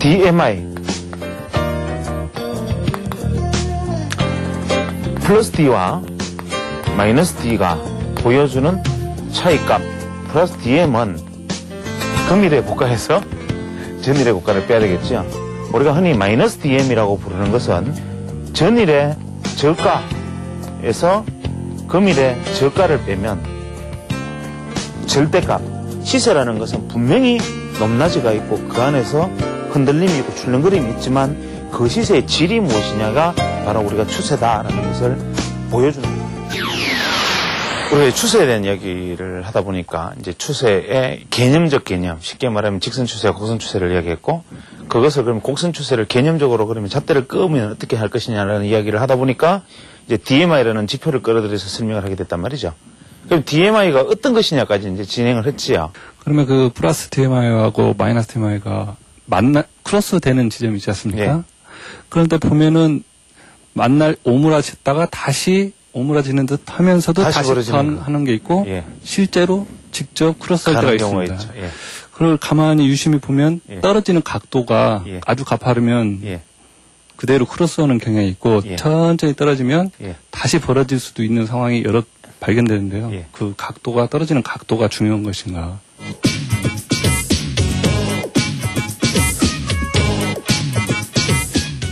DMI 플러스 D와 마이너스 D가 보여주는 차이값 플러스 DM은 금일의 고가에서 전일의 고가를 빼야 되겠죠. 우리가 흔히 마이너스 DM이라고 부르는 것은 전일의 저가에서 금일의 저가를 빼면 절대값, 시세라는 것은 분명히 높낮이가 있고 그 안에서 흔들림이 있고 출렁거림이 있지만 그 시세의 질이 무엇이냐가 바로 우리가 추세다라는 것을 보여주는 거예요. 우리가 추세에 대한 이야기를 하다 보니까 이제 추세의 개념적 개념, 쉽게 말하면 직선 추세와 곡선 추세를 이야기했고, 그것을 그럼 곡선 추세를 개념적으로 그러면 잣대를 끄면 어떻게 할 것이냐라는 이야기를 하다 보니까 이제 DMI라는 지표를 끌어들여서 설명을 하게 됐단 말이죠. 그럼 DMI가 어떤 것이냐까지 이제 진행을 했지요. 그러면 그 플러스 DMI하고 마이너스 DMI가 크로스 되는 지점이 있지 않습니까? 예. 그런데 보면은 오므라졌다가 다시 오므라지는 듯 하면서도 다시 하는 게 있고, 예. 실제로 직접 크로스할 때가 있습니다. 예. 그걸 가만히 유심히 보면 예. 떨어지는 각도가 예. 아주 가파르면 예. 그대로 크로스하는 경향이 있고, 예. 천천히 떨어지면 예. 다시 벌어질 수도 있는 상황이 여러 발견되는데요. 예. 그 각도가, 떨어지는 각도가 중요한 것인가.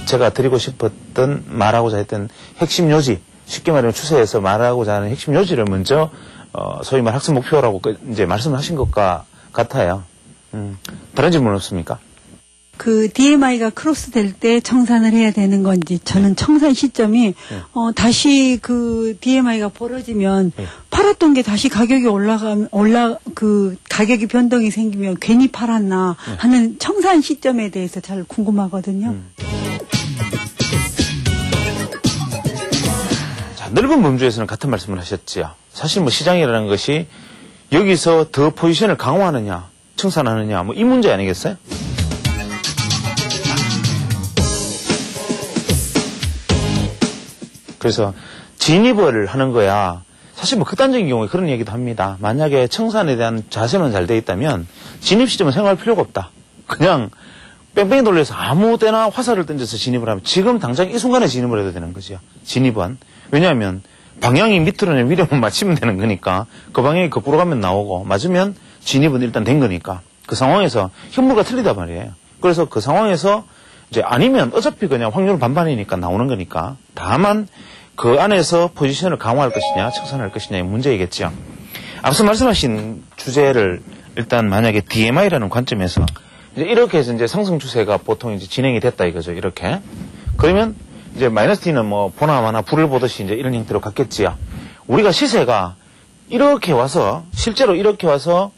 제가 드리고 싶었던, 말하고자 했던 핵심 요지, 쉽게 말하면 추세에서 말하고자 하는 핵심 요지를 먼저 소위 말 학습 목표라고 이제 말씀을 하신 것과 같아요. 다른 질문 없습니까? 그 DMI가 크로스 될 때 청산을 해야 되는 건지, 저는 청산 시점이 다시 그 DMI가 벌어지면 팔았던 게 다시 가격이 그 가격이 변동이 생기면 괜히 팔았나 하는 청산 시점에 대해서 잘 궁금하거든요. 자, 넓은 범주에서는 같은 말씀을 하셨지요. 사실 뭐 시장이라는 것이 여기서 더 포지션을 강화하느냐, 청산하느냐, 뭐 이 문제 아니겠어요? 그래서 진입을 하는 거야. 사실 뭐 극단적인 경우에 그런 얘기도 합니다. 만약에 청산에 대한 자세만 잘 돼 있다면 진입 시점은 생각할 필요가 없다. 그냥 뺑뺑이 돌려서 아무 때나 화살을 던져서 진입을 하면 지금 당장 이 순간에 진입을 해도 되는 거죠. 진입은. 왜냐하면 방향이 밑으로는 위로만 맞추면 되는 거니까 그 방향이 거꾸로 가면 나오고 맞으면 진입은 일단 된 거니까 그 상황에서 현물과 틀리단 말이에요. 그래서 그 상황에서 이제 아니면 어차피 그냥 확률 반반이니까 나오는 거니까 다만 그 안에서 포지션을 강화할 것이냐 청산할 것이냐의 문제이겠죠. 앞서 말씀하신 주제를 일단 만약에 DMI라는 관점에서 이제 이렇게 해서 이제 상승 추세가 보통 이제 진행이 됐다 이거죠. 이렇게. 그러면 이제 마이너스 T는 뭐 보나마나 불을 보듯이 이제 이런 형태로 갔겠지요. 우리가 시세가 이렇게 와서 실제로 이렇게 와서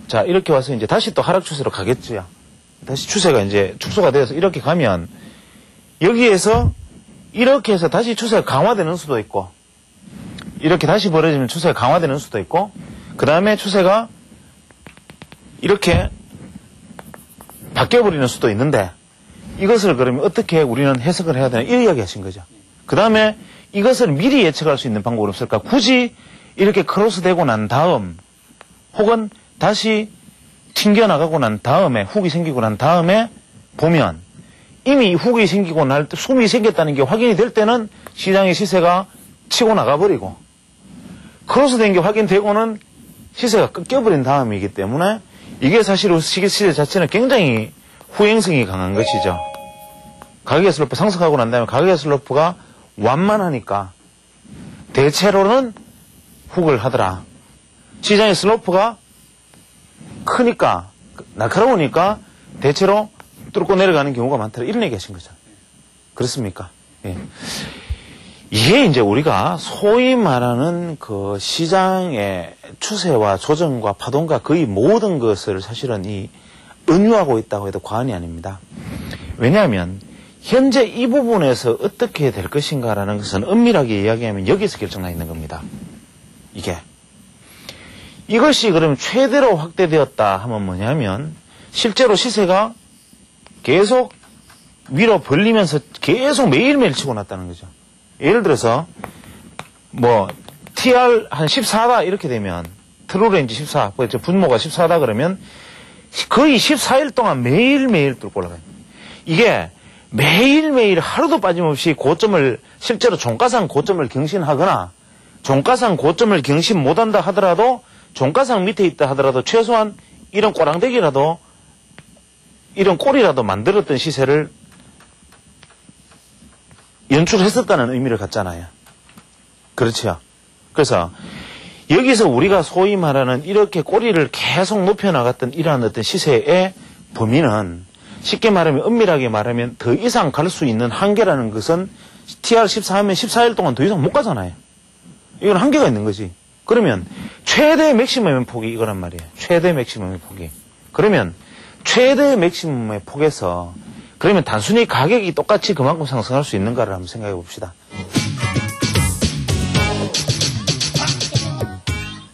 자 이렇게 와서 이제 다시 또 하락 추세로 가겠지요. 다시 추세가 이제 축소가 되어서 이렇게 가면 여기에서 이렇게 해서 다시 추세가 강화되는 수도 있고 이렇게 다시 벌어지면 추세가 강화되는 수도 있고 그 다음에 추세가 이렇게 바뀌어버리는 수도 있는데 이것을 그러면 어떻게 우리는 해석을 해야 되나 이 이야기 하신 거죠. 그 다음에 이것을 미리 예측할 수 있는 방법은 없을까? 굳이 이렇게 크로스되고 난 다음 혹은 다시 튕겨나가고 난 다음에 훅이 생기고 난 다음에 보면 이미 훅이 생기고 날 때 숨이 생겼다는 게 확인이 될 때는 시장의 시세가 치고 나가버리고 크로스된 게 확인되고는 시세가 꺾여버린 다음이기 때문에 이게 사실 시세 자체는 굉장히 후행성이 강한 것이죠. 가격의 슬로프 상승하고 난 다음에 가격의 슬로프가 완만하니까 대체로는 훅을 하더라. 시장의 슬로프가 크니까 날카로우니까 대체로 뚫고 내려가는 경우가 많더라. 이런 얘기 하신 거죠. 그렇습니까? 예. 이게 이제 우리가 소위 말하는 그 시장의 추세와 조정과 파동과 거의 모든 것을 사실은 이 은유하고 있다고 해도 과언이 아닙니다. 왜냐하면 현재 이 부분에서 어떻게 될 것인가라는 것은 엄밀하게 이야기하면 여기서 결정나 있는 겁니다. 이것이 그러면 최대로 확대되었다 하면 뭐냐면 실제로 시세가 계속 위로 벌리면서 계속 매일매일 치고 났다는 거죠. 예를 들어서 뭐 TR 한 14다 이렇게 되면 트루레인지 14, 분모가 14다 그러면 거의 14일 동안 매일매일 뚫고 올라가요. 이게 매일매일 하루도 빠짐없이 고점을 실제로 종가상 고점을 경신하거나 종가상 고점을 경신 못한다 하더라도 종가상 밑에 있다 하더라도 최소한 이런 꼬랑대기라도 이런 꼴이라도 만들었던 시세를 연출했었다는 의미를 갖잖아요. 그렇죠. 그래서 여기서 우리가 소위 말하는 이렇게 꼬리를 계속 높여나갔던 이러한 어떤 시세의 범위는 쉽게 말하면 엄밀하게 말하면 더 이상 갈 수 있는 한계라는 것은 TR14 하면 14일 동안 더 이상 못 가잖아요. 이건 한계가 있는 거지. 그러면 최대 맥시멈의 폭이 이거란 말이에요. 최대 맥시멈의 폭이. 그러면 최대 맥시멈의 폭에서 그러면 단순히 가격이 똑같이 그만큼 상승할 수 있는가를 한번 생각해 봅시다.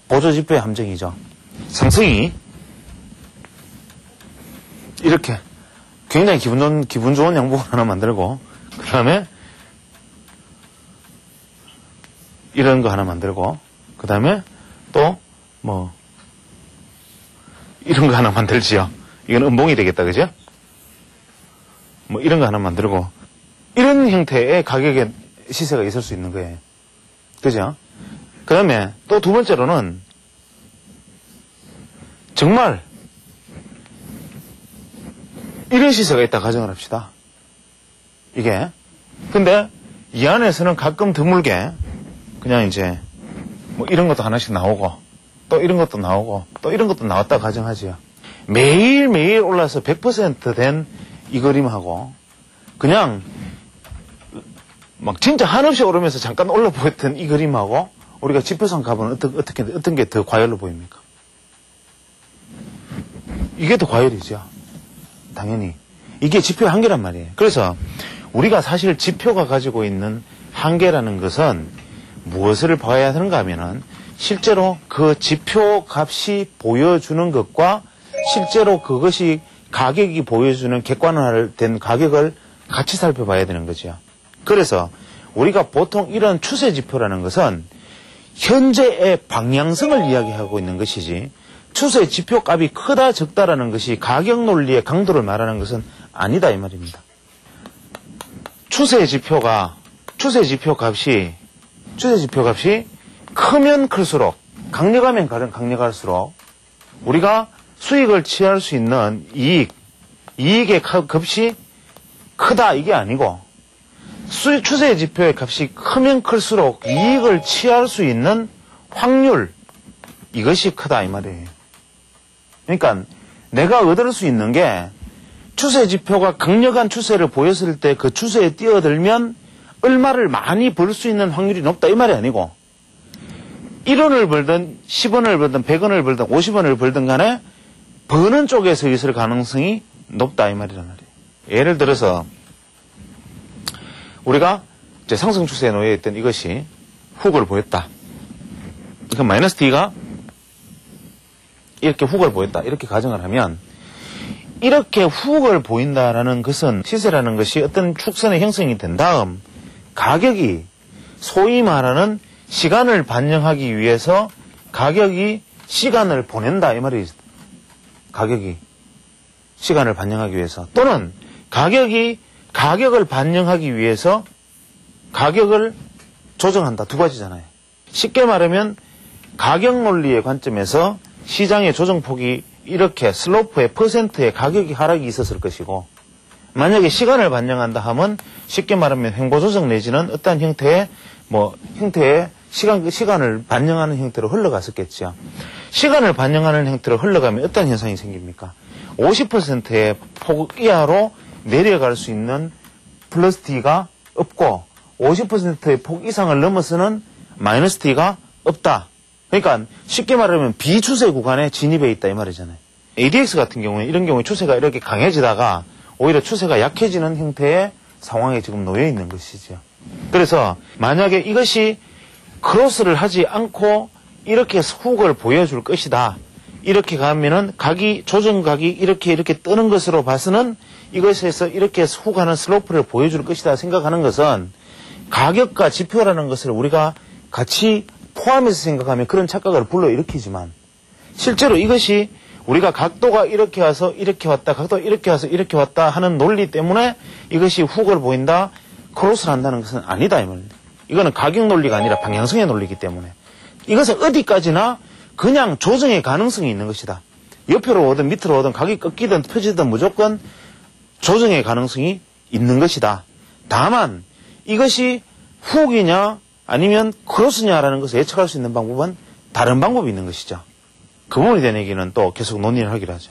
보조지표의 함정이죠. 상승이 이렇게 굉장히 기분 좋은 양복을 하나 만들고 그 다음에 이런 거 하나 만들고 그 다음에 또 뭐 이런 거 하나 만들지요. 이건 음봉이 되겠다, 그죠? 뭐 이런 거 하나 만들고 이런 형태의 가격의 시세가 있을 수 있는 거예요. 그죠? 그 다음에 또 두 번째로는 정말 이런 시세가 있다 가정을 합시다. 이게. 근데 이 안에서는 가끔 드물게 그냥 이제 뭐 이런 것도 하나씩 나오고 또 이런 것도 나오고 또 이런 것도 나왔다 가정하지요. 매일매일 올라서 100% 된 이 그림하고 그냥 막 진짜 한없이 오르면서 잠깐 올라보였던 이 그림하고 우리가 지표상 값은 어떤 게 더 과열로 보입니까? 이게 더 과열이죠. 당연히. 이게 지표의 한계란 말이에요. 그래서 우리가 사실 지표가 가지고 있는 한계라는 것은 무엇을 봐야 하는가 하면은 실제로 그 지표 값이 보여주는 것과 실제로 그것이 가격이 보여주는 객관화된 가격을 같이 살펴봐야 되는 거죠. 그래서 우리가 보통 이런 추세 지표라는 것은 현재의 방향성을 이야기하고 있는 것이지 추세 지표 값이 크다 적다라는 것이 가격 논리의 강도를 말하는 것은 아니다 이 말입니다. 추세 지표 값이 크면 클수록 강력하면 강력할수록 우리가 수익을 취할 수 있는 이익의 값이 크다 이게 아니고 추세 지표의 값이 크면 클수록 이익을 취할 수 있는 확률 이것이 크다 이 말이에요. 그러니까 내가 얻을 수 있는 게 추세 지표가 강력한 추세를 보였을 때 그 추세에 뛰어들면 얼마를 많이 벌 수 있는 확률이 높다 이 말이 아니고 1원을 벌든 10원을 벌든 100원을 벌든 50원을 벌든 간에 버는 쪽에서 있을 가능성이 높다 이 말이란 말이에요. 예를 들어서 우리가 이제 상승 추세에 놓여 있던 이것이 훅을 보였다. 그러니까 마이너스 T가 이렇게 훅을 보였다. 이렇게 가정을 하면 이렇게 훅을 보인다라는 것은 시세라는 것이 어떤 축선의 형성이 된 다음 가격이 소위 말하는 시간을 반영하기 위해서 가격이 시간을 보낸다 이 말이 가격이 시간을 반영하기 위해서 또는 가격을 반영하기 위해서 가격을 조정한다 두 가지잖아요. 쉽게 말하면 가격 논리의 관점에서 시장의 조정폭이 이렇게 슬로프의 퍼센트의 가격이 하락이 있었을 것이고 만약에 시간을 반영한다 하면 쉽게 말하면 횡보 조정 내지는 어떠한 형태의 시간을 반영하는 형태로 흘러갔었겠죠. 시간을 반영하는 형태로 흘러가면 어떤 현상이 생깁니까? 50%의 폭 이하로 내려갈 수 있는 플러스 T가 없고 50%의 폭 이상을 넘어서는 마이너스 T가 없다. 그러니까 쉽게 말하면 비추세 구간에 진입해 있다 이 말이잖아요. ADX 같은 경우에 이런 경우에 추세가 이렇게 강해지다가 오히려 추세가 약해지는 형태의 상황에 지금 놓여 있는 것이죠. 그래서 만약에 이것이 크로스를 하지 않고 이렇게 훅을 보여줄 것이다. 이렇게 가면은 조정각이 이렇게 뜨는 것으로 봐서는 이것에서 이렇게 훅하는 슬로프를 보여줄 것이다 생각하는 것은 가격과 지표라는 것을 우리가 같이 포함해서 생각하면 그런 착각을 불러일으키지만 실제로 이것이 우리가 각도가 이렇게 와서 이렇게 왔다, 각도가 이렇게 와서 이렇게 왔다 하는 논리 때문에 이것이 훅을 보인다, 크로스를 한다는 것은 아니다 이 말입니다. 이거는 가격 논리가 아니라 방향성의 논리이기 때문에 이것은 어디까지나 그냥 조정의 가능성이 있는 것이다. 옆으로 오든 밑으로 오든 각이 꺾이든 펴지든 무조건 조정의 가능성이 있는 것이다. 다만 이것이 훅이냐 아니면 크로스냐라는 것을 예측할 수 있는 방법은 다른 방법이 있는 것이죠. 그 부분에 대한 얘기는 또 계속 논의를 하기로 하죠.